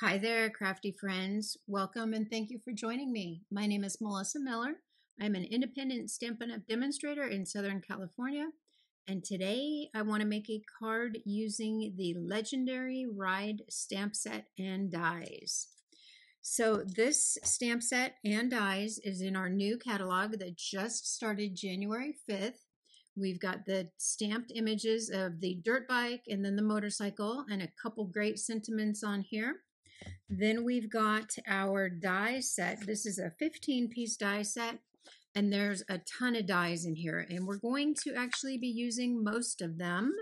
Hi there, crafty friends. Welcome and thank you for joining me. My name is Melissa Miller. I'm an independent Stampin' Up! Demonstrator in Southern California, and today I want to make a card using the legendary Ride stamp set and dies. So this stamp set and dies is in our new catalog that just started January 5th. We've got the stamped images of the dirt bike and then the motorcycle and a couple great sentiments on here. Then we've got our die set. This is a 15-piece die set, and there's a ton of dies in here, and we're going to actually be using most of them.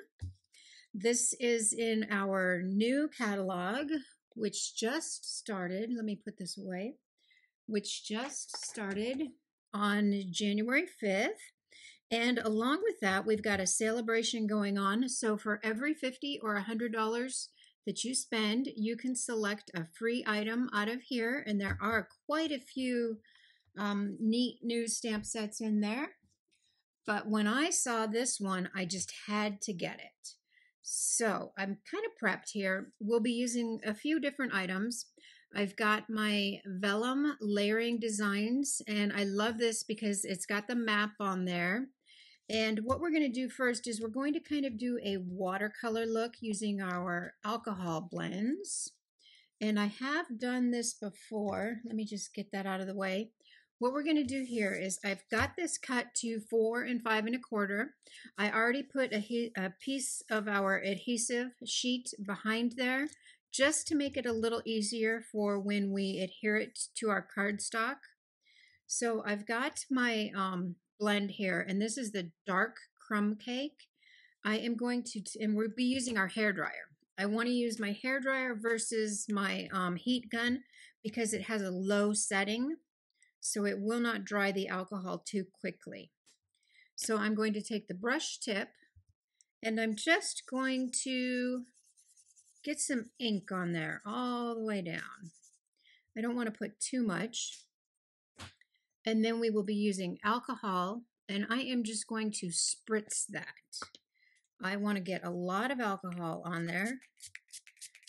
This is in our new catalog, which just started. Let me put this away. Which just started on January 5th. And along with that, we've got a celebration going on. So for every $50 or $100 that you spend, you can select a free item out of here. And there are quite a few neat new stamp sets in there. But when I saw this one, I just had to get it. So I'm kind of prepped here. We'll be using a few different items. I've got my Vellum layering designs, and I love this because it's got the map on there. And what we're going to do first is we're going to kind of do a watercolor look using our alcohol blends. And I have done this before. Let me just get that out of the way. What we're going to do here is I've got this cut to 4 5 1/4. I already put a piece of our adhesive sheet behind there just to make it a little easier for when we adhere it to our cardstock. So I've got my blend here, and this is the dark crumb cake. I am going to, and we'll be using our hairdryer. I want to use my hairdryer versus my heat gun because it has a low setting, so it will not dry the alcohol too quickly. So I'm going to take the brush tip, and I'm just going to get some ink on there all the way down. I don't want to put too much. And then we will be using alcohol, and I am just going to spritz that. I want to get a lot of alcohol on there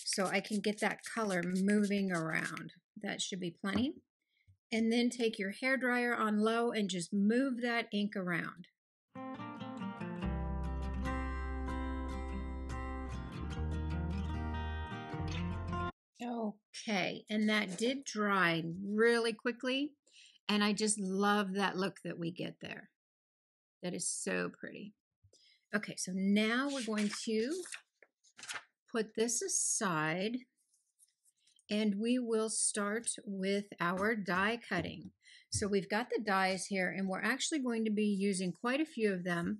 so I can get that color moving around. That should be plenty. And then take your hairdryer on low and just move that ink around. Okay, and that did dry really quickly. And I just love that look that we get there. That is so pretty. Okay, so now we're going to put this aside, and we will start with our die cutting. So we've got the dies here, and we're actually going to be using quite a few of them.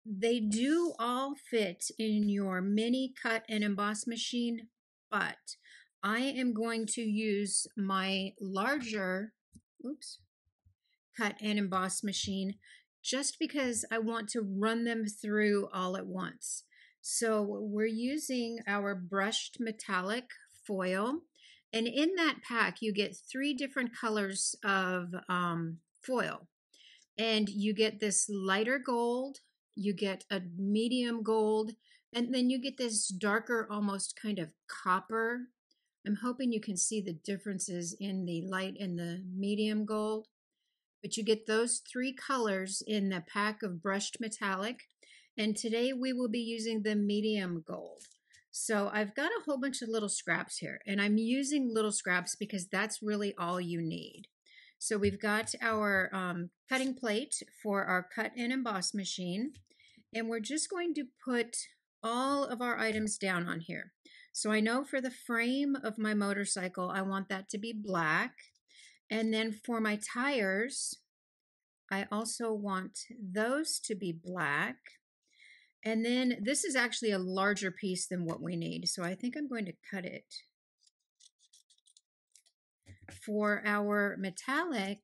They do all fit in your mini cut and emboss machine, but I am going to use my larger, cut and emboss machine just because I want to run them through all at once. So we're using our brushed metallic foil, and in that pack you get 3 different colors of foil, and you get this lighter gold, you get a medium gold, and then you get this darker, almost kind of copper. I'm hoping you can see the differences in the light and the medium gold. But you get those 3 colors in the pack of brushed metallic. And today we will be using the medium gold. So I've got a whole bunch of little scraps here. And I'm using little scraps because that's really all you need. So we've got our cutting plate for our cut and emboss machine. And we're just going to put all of our items down on here. So I know for the frame of my motorcycle, I want that to be black. And then for my tires, I also want those to be black. And then this is actually a larger piece than what we need, so I think I'm going to cut it. For our metallic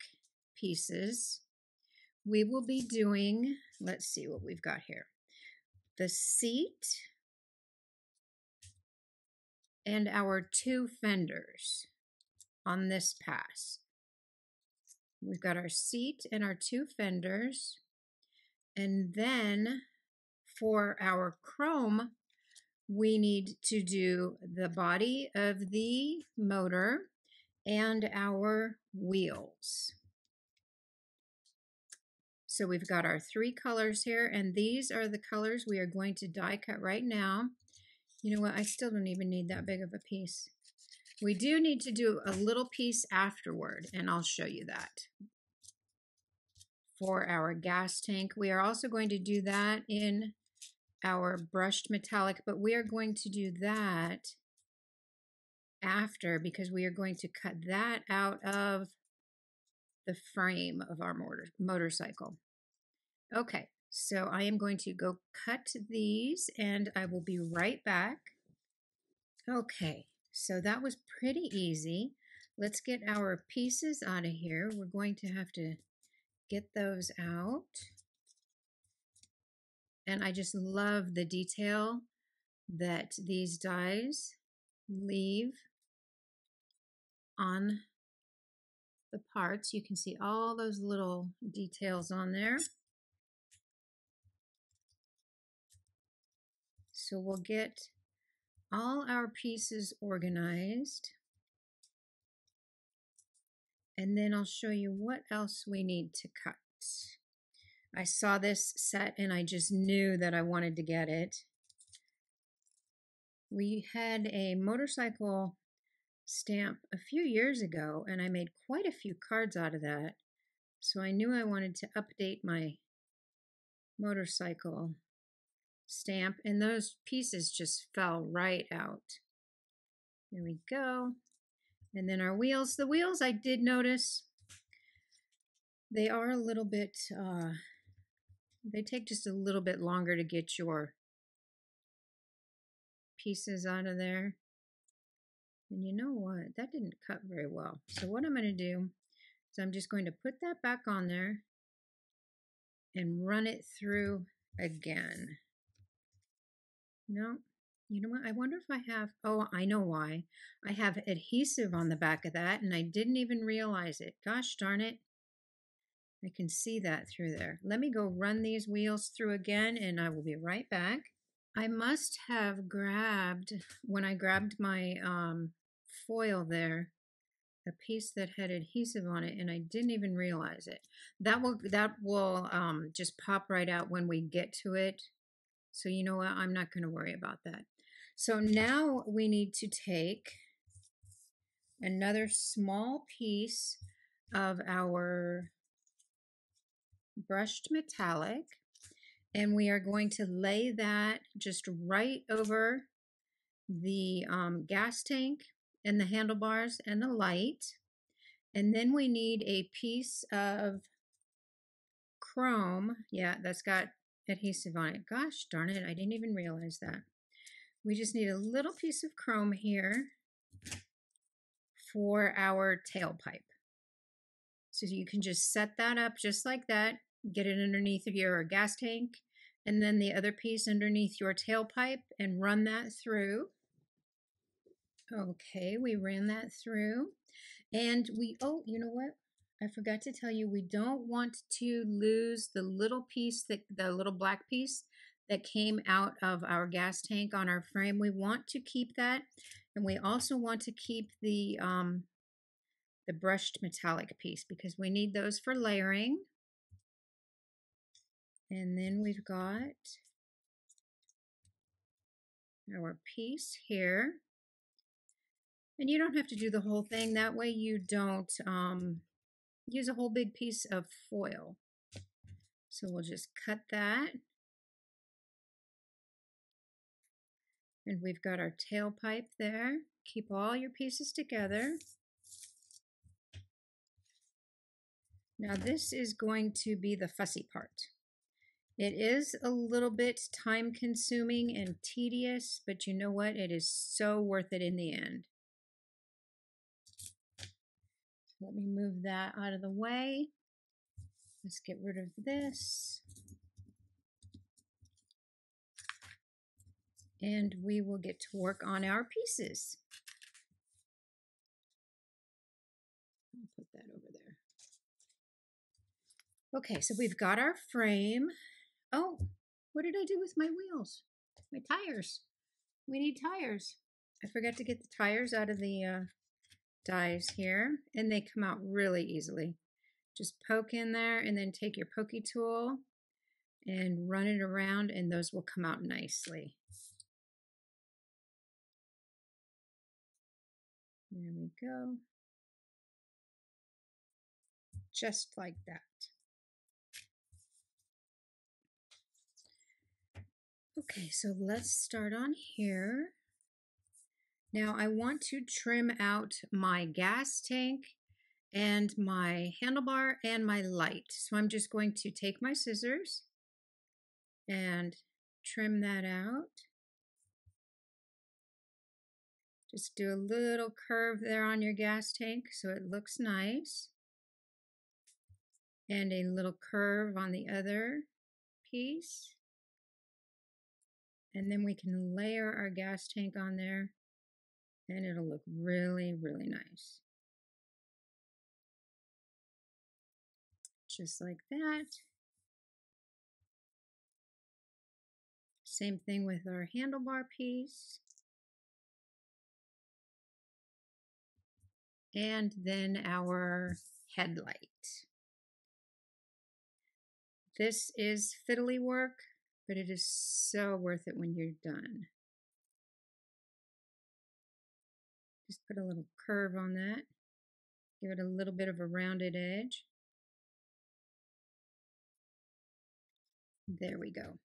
pieces, we will be doing, let's see what we've got here. The seat and our 2 fenders on this pass. We've got our seat and our 2 fenders. And then for our chrome, we need to do the body of the motor and our wheels. So we've got our 3 colors here, and these are the colors we are going to die cut right now. You know what? I still don't even need that big of a piece. We do need to do a little piece afterward, and I'll show you that. For our gas tank, we are also going to do that in our brushed metallic, but we are going to do that after because we are going to cut that out of the frame of our motorcycle. Okay, so I am going to go cut these and I will be right back. Okay, so that was pretty easy. Let's get our pieces out of here. We're going to have to get those out. And I just love the detail that these dies leave on the parts. You can see all those little details on there. So we'll get all our pieces organized. And then I'll show you what else we need to cut. I saw this set and I just knew that I wanted to get it. We had a motorcycle stamp a few years ago and I made quite a few cards out of that. So I knew I wanted to update my motorcycle stamp, and those pieces just fell right out. There we go. And then our wheels. The wheels, I did notice, they are a little bit, they take just a little bit longer to get your pieces out of there. And you know what? That didn't cut very well. So what I'm going to do is I'm just going to put that back on there and run it through again. No, you know what? I wonder if I have, oh, I know why. I have adhesive on the back of that and I didn't even realize it. Gosh darn it. I can see that through there. Let me go run these wheels through again and I will be right back. I must have grabbed, when I grabbed my foil there, a piece that had adhesive on it and I didn't even realize it. That will just pop right out when we get to it. So you know what? I'm not going to worry about that. So now we need to take another small piece of our brushed metallic and we are going to lay that just right over the gas tank and the handlebars and the light. And then we need a piece of Crumb. Yeah, that's got adhesive on it. Gosh darn it, I didn't even realize that. We just need a little piece of Crumb here for our tailpipe. So you can just set that up just like that, get it underneath your gas tank, and then the other piece underneath your tailpipe and run that through. Okay, we ran that through. And oh, you know what? I forgot to tell you, we don't want to lose the little piece, the little black piece that came out of our gas tank on our frame. We want to keep that, and we also want to keep the brushed metallic piece because we need those for layering. And then we've got our piece here. And you don't have to do the whole thing. That way you don't use a whole big piece of foil. So we'll just cut that. And we've got our tailpipe there. Keep all your pieces together. Now this is going to be the fussy part. It is a little bit time consuming and tedious, but you know what? It is so worth it in the end. Let me move that out of the way. Let's get rid of this. And we will get to work on our pieces. I'll put that over there. Okay, so we've got our frame. Oh, what did I do with my wheels? My tires. we need tires. I forgot to get the tires out of the dies here, and they come out really easily. Just poke in there and then take your pokey tool and run it around, and those will come out nicely. There we go. Just like that. Okay, so let's start on here. Now I want to trim out my gas tank and my handlebar and my light. So I'm just going to take my scissors and trim that out. Just do a little curve there on your gas tank so it looks nice. And a little curve on the other piece. And then we can layer our gas tank on there and it'll look really, really nice. Just like that. Same thing with our handlebar piece. And then our headlight. This is fiddly work, but it is so worth it when you're done. Just put a little curve on that. Give it a little bit of a rounded edge. There we go.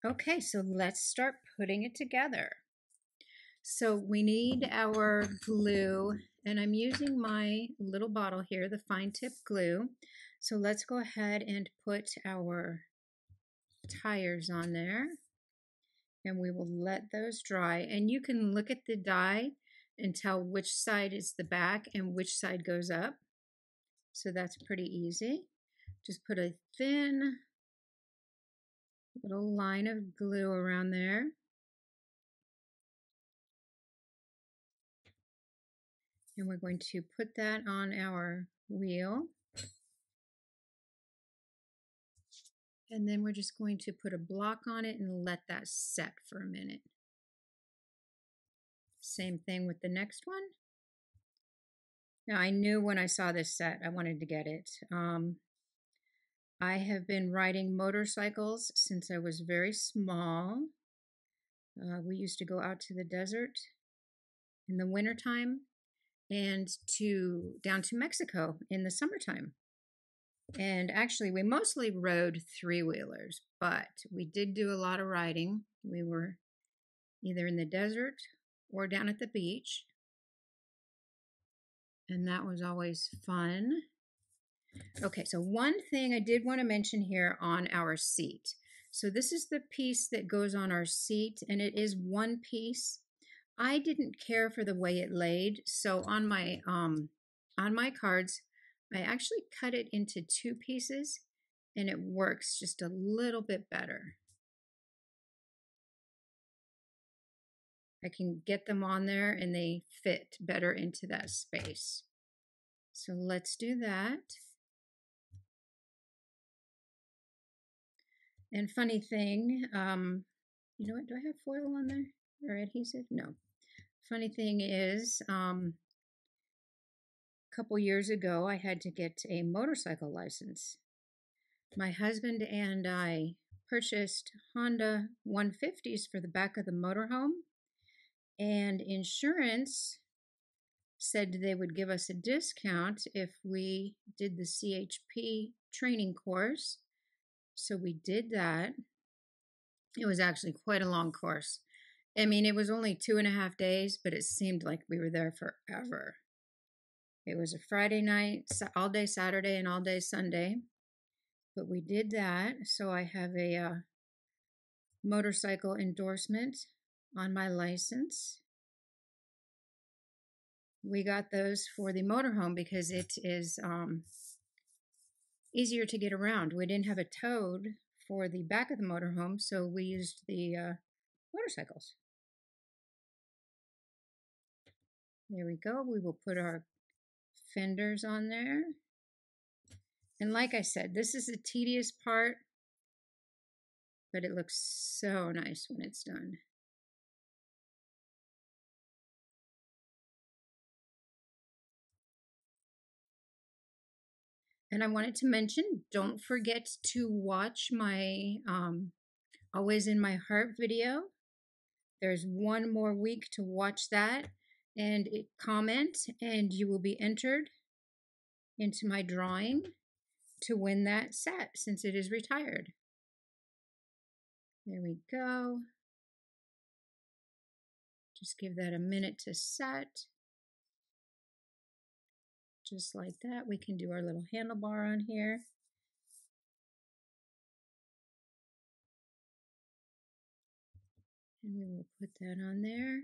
Okay, so let's start putting it together. So we need our glue, and I'm using my little bottle here, the fine tip glue. So let's go ahead and put our tires on there, and we will let those dry. And you can look at the die and tell which side is the back and which side goes up. So that's pretty easy. Just put a thin little line of glue around there. And we're going to put that on our wheel. And then we're just going to put a block on it and let that set for a minute. Same thing with the next one. Now I knew when I saw this set I wanted to get it. I have been riding motorcycles since I was very small. We used to go out to the desert in the wintertime and down to Mexico in the summertime. And actually we mostly rode three-wheelers, but we did do a lot of riding. We were either in the desert or down at the beach, and that was always fun. Okay, so one thing I did want to mention here on our seat. So this is the piece that goes on our seat, and it is one piece. I didn't care for the way it laid, so on my cards, I actually cut it into two pieces, and it works just a little bit better. I can get them on there, and they fit better into that space. So let's do that. And funny thing, you know what, do I have foil on there or adhesive? No. Funny thing is, a couple years ago, I had to get a motorcycle license. My husband and I purchased Honda 150s for the back of the motorhome, and insurance said they would give us a discount if we did the CHP training course. So we did that. It was actually quite a long course. I mean, it was only 2.5 days, but it seemed like we were there forever. It was a Friday night, all day Saturday, and all day Sunday. But we did that. So I have a motorcycle endorsement on my license. We got those for the motorhome because it is easier to get around. We didn't have a toad for the back of the motorhome, so we used the motorcycles. There we go. We will put our fenders on there. And like I said, this is the tedious part, but it looks so nice when it's done. And I wanted to mention, don't forget to watch my Always in My Heart video. There's one more week to watch that and comment, and you will be entered into my drawing to win that set since it is retired. There we go. Just give that a minute to set. Just like that. We can do our little handlebar on here. And we will put that on there.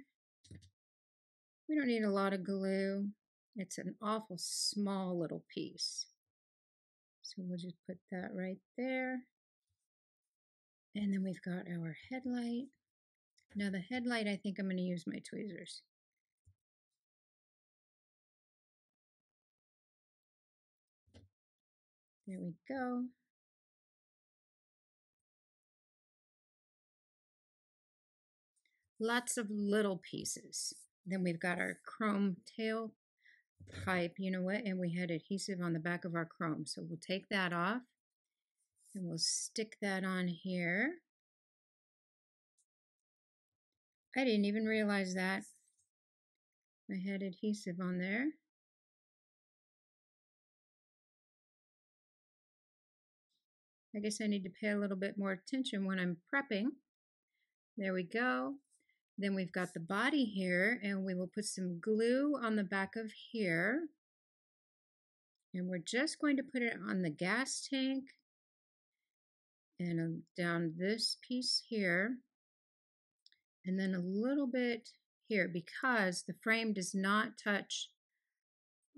We don't need a lot of glue. It's an awful small little piece. So we'll just put that right there. And then we've got our headlight. Now the headlight, I think I'm going to use my tweezers. There we go. Lots of little pieces. Then we've got our chrome tail pipe, you know what, and we had adhesive on the back of our chrome. So we'll take that off and we'll stick that on here. I didn't even realize that I had adhesive on there. I guess I need to pay a little bit more attention when I'm prepping. There we go. Then we've got the body here, and we will put some glue on the back of here. And we're just going to put it on the gas tank and down this piece here. And then a little bit here because the frame does not touch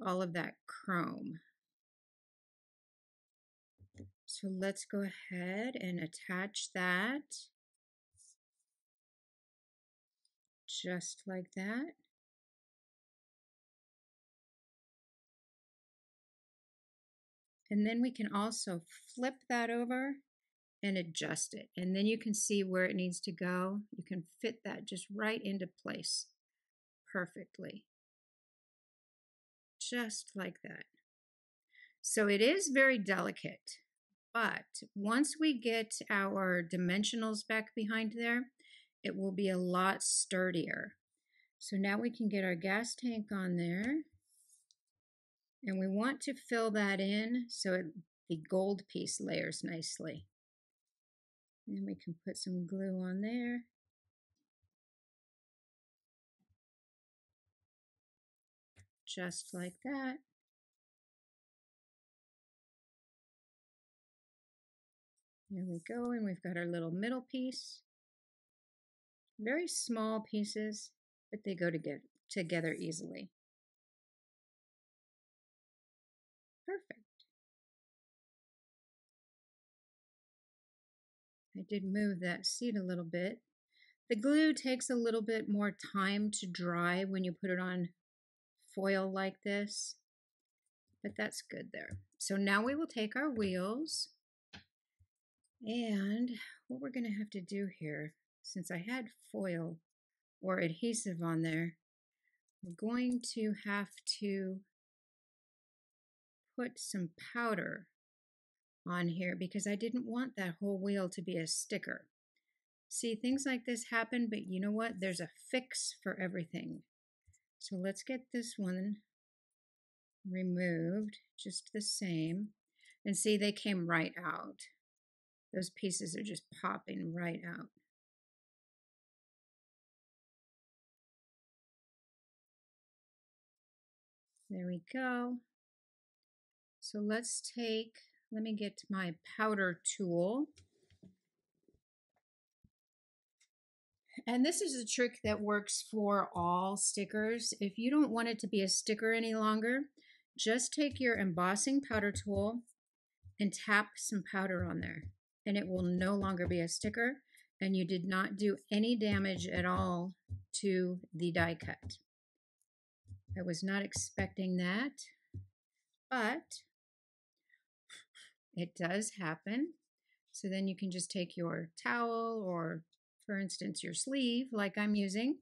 all of that chrome. So let's go ahead and attach that. Just like that. And then we can also flip that over and adjust it. And then you can see where it needs to go. You can fit that just right into place perfectly. Just like that. So it is very delicate, but once we get our dimensionals back behind there, it will be a lot sturdier. So now we can get our gas tank on there, and we want to fill that in so the gold piece layers nicely. And we can put some glue on there. Just like that. There we go, and we've got our little middle piece. Very small pieces, but they go together easily. Perfect. I did move that seat a little bit. The glue takes a little bit more time to dry when you put it on foil like this, but that's good there. So now we will take our wheels, and what we're going to have to do here, since I had foil or adhesive on there, we're going to have to put some powder on here because I didn't want that whole wheel to be a sticker. See, things like this happen, but you know what? There's a fix for everything. So let's get this one removed just the same. And see, they came right out. Those pieces are just popping right out. There we go. So let's take, let me get my powder tool. And this is a trick that works for all stickers. If you don't want it to be a sticker any longer, just take your embossing powder tool and tap some powder on there, and it will no longer be a sticker, and you did not do any damage at all to the die cut. I was not expecting that, but it does happen. So then you can just take your towel or, for instance, your sleeve like I'm using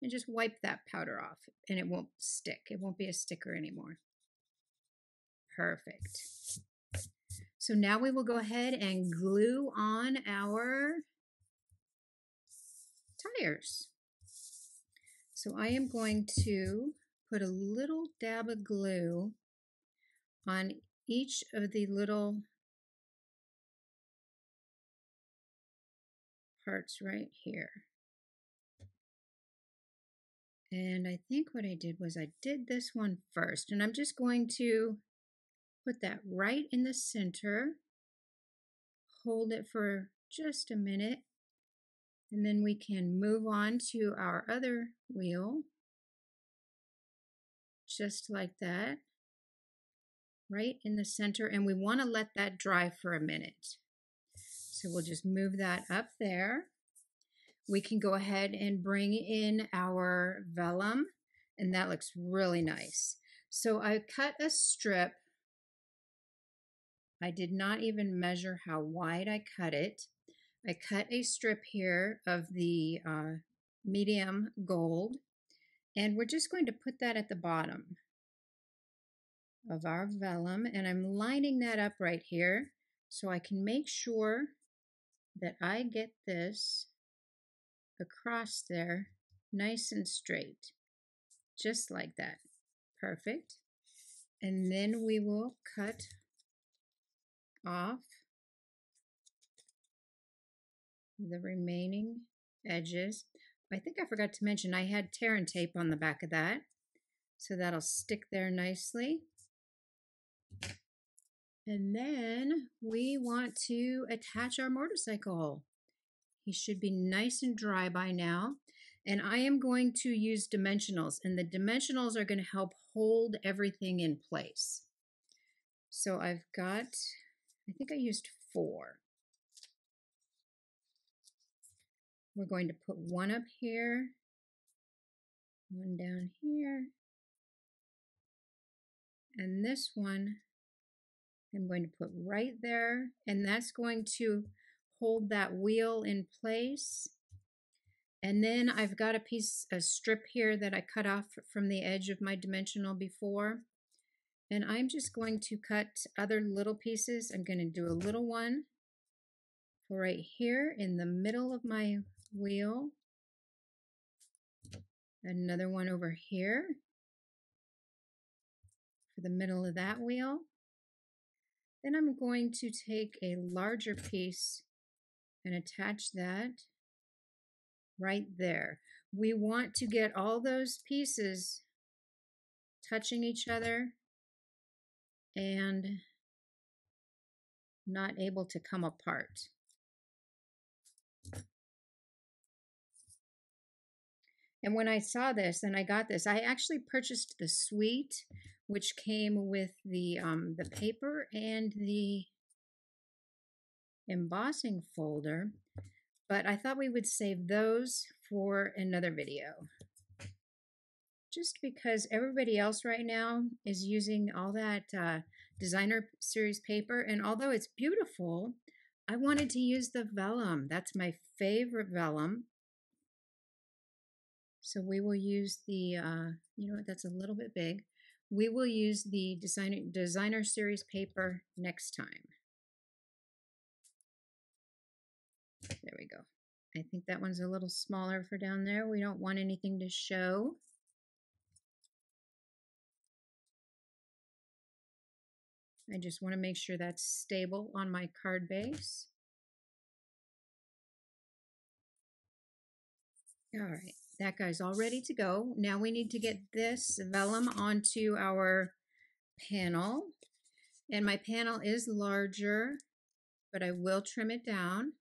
and just wipe that powder off, and it won't stick. It won't be a sticker anymore. Perfect. So now we will go ahead and glue on our tires. So I am going to put a little dab of glue on each of the little parts right here. And I think what I did was I did this one first, and I'm just going to put that right in the center, hold it for just a minute, and then we can move on to our other wheel, just like that, right in the center, and we want to let that dry for a minute. So we'll just move that up there. We can go ahead and bring in our vellum, and that looks really nice. So I cut a strip. I did not even measure how wide I cut it. I cut a strip here of the medium gold, and we're just going to put that at the bottom of our vellum, and I'm lining that up right here so I can make sure that I get this across there nice and straight, just like that. Perfect. And then we will cut off the remaining edges. I think I forgot to mention I had tear and tape on the back of that, so that'll stick there nicely. And then we want to attach our motorcycle. He should be nice and dry by now. And I am going to use dimensionals, and the dimensionals are going to help hold everything in place. So I've got, I think I used 4. We're going to put one up here, one down here, and this one I'm going to put right there, and that's going to hold that wheel in place. And then I've got a strip here that I cut off from the edge of my dimensional before, and I'm just going to cut other little pieces. I'm going to do a little one right here in the middle of my wheel, another one over here for the middle of that wheel. Then I'm going to take a larger piece and attach that right there. We want to get all those pieces touching each other and not able to come apart. And when I saw this and I got this, I actually purchased the suite, which came with the paper and the embossing folder, but I thought we would save those for another video. Just because everybody else right now is using all that designer series paper, and although it's beautiful, I wanted to use the vellum. That's my favorite vellum. So we will use the, you know what, that's a little bit big. We will use the designer series paper next time. There we go. I think that one's a little smaller for down there. We don't want anything to show. I just want to make sure that's stable on my card base. All right, that guy's all ready to go. Now we need to get this vellum onto our panel. And my panel is larger, but I will trim it down.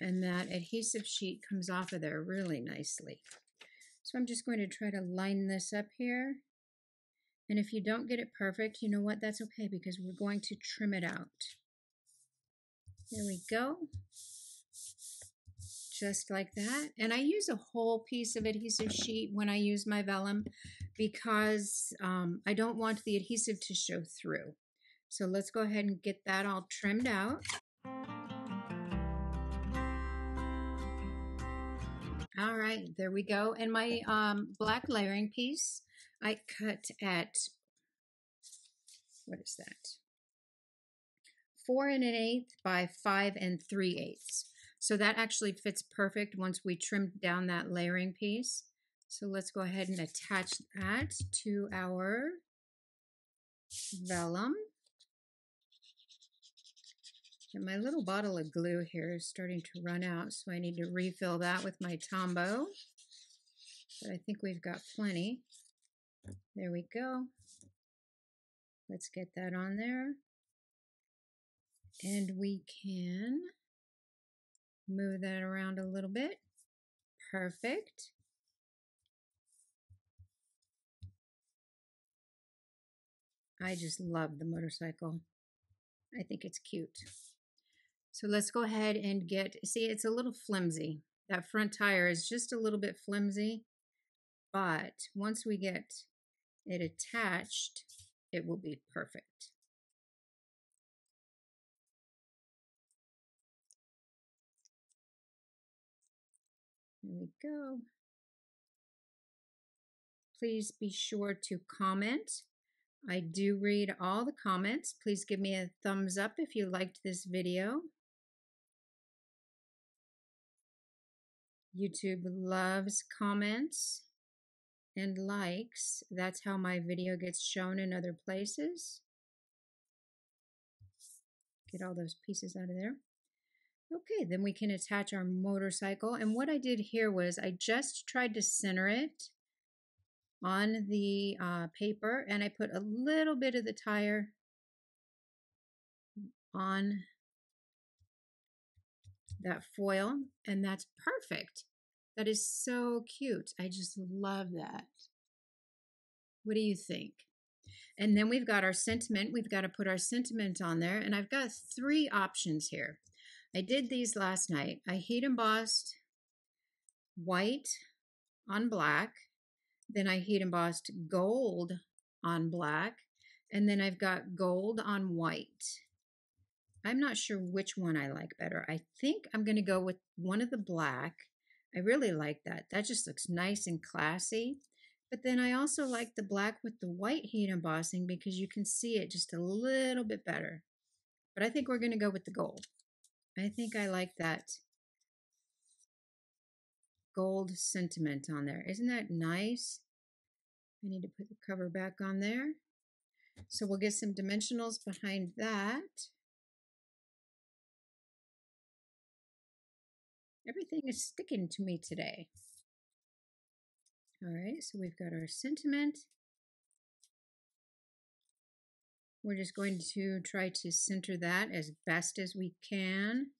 And that adhesive sheet comes off of there really nicely. So I'm just going to try to line this up here. And if you don't get it perfect, you know what? That's okay, because we're going to trim it out. There we go. Just like that. And I use a whole piece of adhesive sheet when I use my vellum because I don't want the adhesive to show through. So let's go ahead and get that all trimmed out. All right, there we go. And my black layering piece, I cut at, what is that? 4 1/8 by 5 3/8. So that actually fits perfect once we trim down that layering piece. So let's go ahead and attach that to our vellum. And my little bottle of glue here is starting to run out, so I need to refill that with my Tombow. But I think we've got plenty. There we go. Let's get that on there. And we can move that around a little bit. Perfect. I just love the motorcycle. I think it's cute. So let's go ahead and see, it's a little flimsy. That front tire is just a little bit flimsy, but once we get it attached, it will be perfect. There we go. Please be sure to comment. I do read all the comments. Please give me a thumbs up if you liked this video. YouTube loves comments and likes. That's how my video gets shown in other places. Get all those pieces out of there. Okay, then we can attach our motorcycle. And what I did here was I just tried to center it on the paper, and I put a little bit of the tire on that foil, and that's perfect. That is so cute. I just love that. What do you think? And then we've got our sentiment. We've got to put our sentiment on there, and I've got 3 options here. I did these last night. I heat embossed white on black, then I heat embossed gold on black, and then I've got gold on white. I'm not sure which one I like better. I think I'm going to go with one of the black. I really like that. That just looks nice and classy. But then I also like the black with the white heat embossing because you can see it just a little bit better. But I think we're going to go with the gold. I think I like that gold sentiment on there. Isn't that nice? I need to put the cover back on there. So we'll get some dimensionals behind that. Everything is sticking to me today. All right, so we've got our sentiment. We're just going to try to center that as best as we can.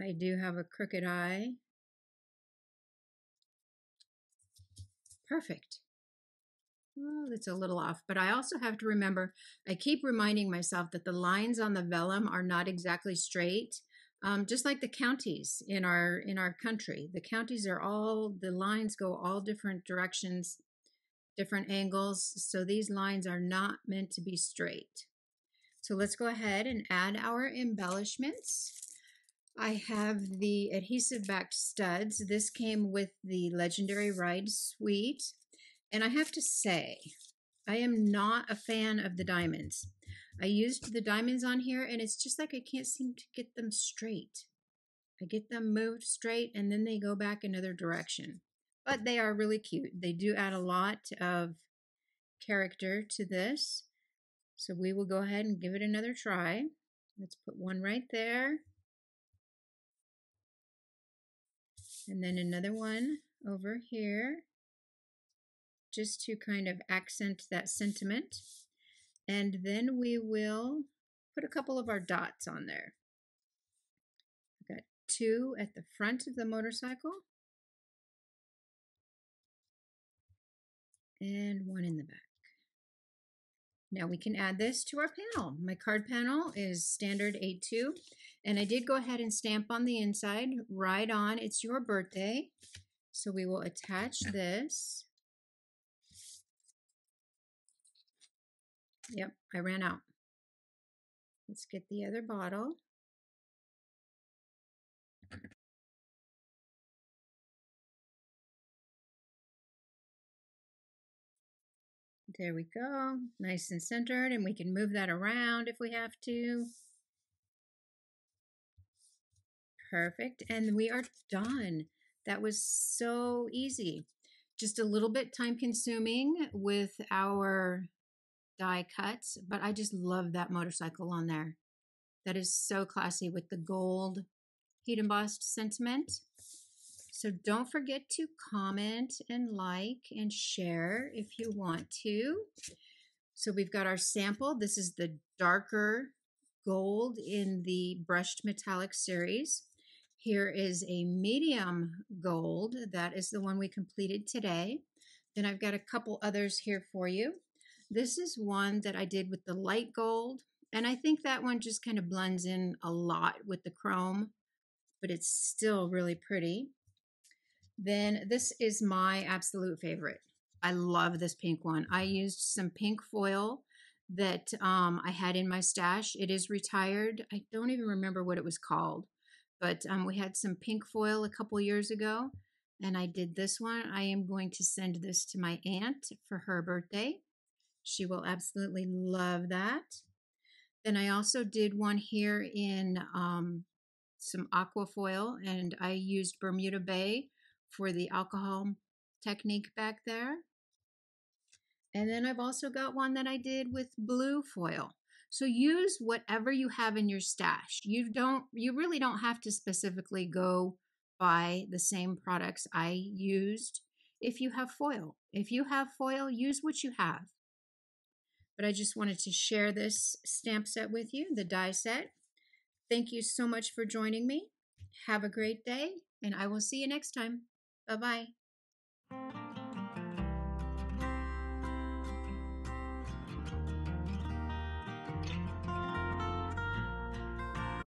I do have a crooked eye. Perfect. Well, it's a little off, but I also have to remember, I keep reminding myself that the lines on the vellum are not exactly straight. Just like the counties in our country. The counties are all, the lines go all different directions, different angles, so these lines are not meant to be straight. So let's go ahead and add our embellishments. I have the adhesive backed studs. This came with the Legendary Ride Suite, and I have to say, I am not a fan of the diamonds. I used the diamonds on here, and it's just like I can't seem to get them straight. I get them moved straight, and then they go back another direction. But they are really cute. They do add a lot of character to this. So we will go ahead and give it another try. Let's put one right there. And then another one over here, just to kind of accent that sentiment. And then we will put a couple of our dots on there. I've got 2 at the front of the motorcycle and 1 in the back. Now we can add this to our panel. My card panel is standard A2, and I did go ahead and stamp on the inside, right on, it's your birthday. So we will attach this. Yep, I ran out. Let's get the other bottle. There we go. Nice and centered, and we can move that around if we have to. Perfect. And we are done. That was so easy. Just a little bit time consuming with our die cuts, but I just love that motorcycle on there. That is so classy with the gold heat embossed sentiment. So don't forget to comment and like and share if you want to. So we've got our sample. This is the darker gold in the brushed metallic series. Here is a medium gold. That is the one we completed today. Then I've got a couple others here for you. This is one that I did with the light gold, and I think that one just kind of blends in a lot with the chrome, but it's still really pretty. Then this is my absolute favorite. I love this pink one. I used some pink foil that I had in my stash. It is retired. I don't even remember what it was called, but we had some pink foil a couple years ago, and I did this one. I am going to send this to my aunt for her birthday. She will absolutely love that. Then I also did one here in some aqua foil, and I used Bermuda Bay for the alcohol technique back there. And then I've also got one that I did with blue foil. So use whatever you have in your stash. You really don't have to specifically go buy the same products I used if you have foil. If you have foil, use what you have. But I just wanted to share this stamp set with you, the die set. Thank you so much for joining me. Have a great day, and I will see you next time. Bye-bye.